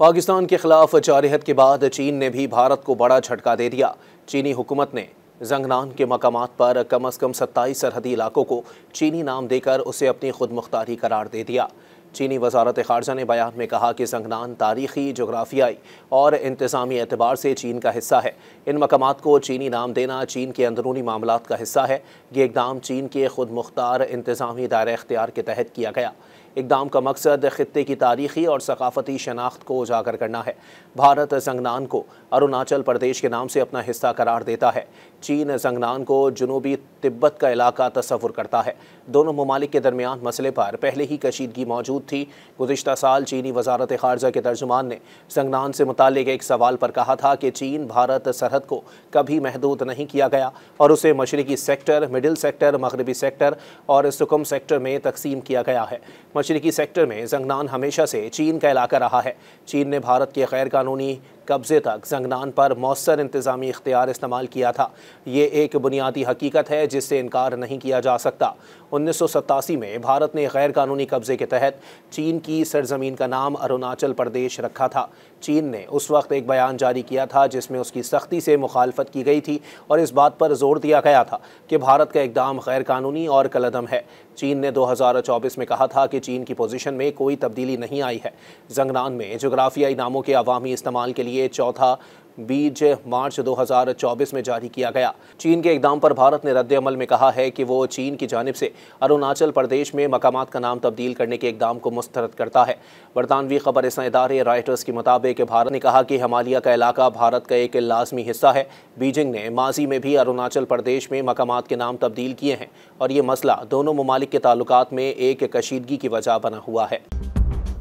पाकिस्तान के खिलाफ जारहत के बाद चीन ने भी भारत को बड़ा झटका दे दिया। चीनी हुकूमत ने जंगनान के मकामात पर कम से कम 27 सरहदी इलाकों को चीनी नाम देकर उसे अपनी खुद मुख्तारी करार दे दिया। चीनी वजारत ख़ारजा ने बयान में कहा कि जंगनान तारीख़ी, जोग्राफियाई और इंतज़ामी एतबार से चीन का हिस्सा है। इन मकामात को चीनी नाम देना चीन के अंदरूनी मामलात का हिस्सा है। ये इक़दाम चीन के खुद मुख्तार इंतज़ामी दायरा इख्तियार के तहत किया गया। इक़दाम का मकसद ख़ित्ते की तारीख़ी और सकाफ़ती शनाख्त को उजागर करना है। भारत जंगनान को अरुणाचल प्रदेश के नाम से अपना हिस्सा करार देता है। चीन जंगनान को जुनूबी तिब्बत का इलाका तस्वुर करता है। दोनों ममालिक के दरमियान मसले पर पहले ही कशीदगी मौजूद थी। गुज़िश्ता साल चीनी वजारत ख़ारजा के तर्जुमान ने जंगनान से मुताल्लिक़ एक सवाल पर कहा था कि चीन भारत सरहद को कभी महदूद नहीं किया गया और उसे मशरिकी सेक्टर, मिडिल सेक्टर, मगरबी सेक्टर और सुकुम सेक्टर में तकसीम किया गया है। मशरिकी सेक्टर में जंगनान हमेशा से चीन का इलाका रहा है। चीन ने भारत के गैर कानूनी कब्ज़े तक जंगनान पर मौसर इंतज़ामी इख्तियार इस्तेमाल किया था। ये एक बुनियादी हकीकत है जिससे इनकार नहीं किया जा सकता। 1987 में भारत ने गैर कानूनी कब्ज़े के तहत चीन की सरजमीन का नाम अरुणाचल प्रदेश रखा था। चीन ने उस वक्त एक बयान जारी किया था जिसमें उसकी सख्ती से मुखालफत की गई थी और इस बात पर जोर दिया गया था कि भारत का इक़दाम गैर कानूनी और कलअदम है। चीन ने 2024 में कहा था कि चीन की पोजीशन में कोई तब्दीली नहीं आई है। जंगनान में जोग्राफियाई नामों के अवामी इस्तेमाल के लिए चौथा बीज मार्च 2024 में जारी किया गया। चीन के इक़दाम पर भारत ने रद्द-ए-अमल में कहा है कि वो चीन की जानिब से अरुणाचल प्रदेश में मकामात का नाम तब्दील करने के इक़दाम को मुस्तरद करता है। बरतानवी खबररसां इदारे रॉयटर्स के मुताबिक भारत ने कहा कि हिमालय का इलाका भारत का एक लाजमी हिस्सा है। बीजिंग ने माजी में भी अरुणाचल प्रदेश में मकामात के नाम तब्दील किए हैं और ये मसला दोनों ममालिक के ताल्लुकात में एक कशीदगी की वजह बना हुआ है।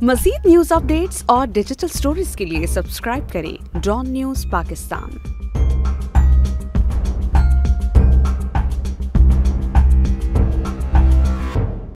मज़ीद न्यूज़ अपडेट्स और डिजिटल स्टोरीज के लिए सब्सक्राइब करें डॉन न्यूज़ पाकिस्तान।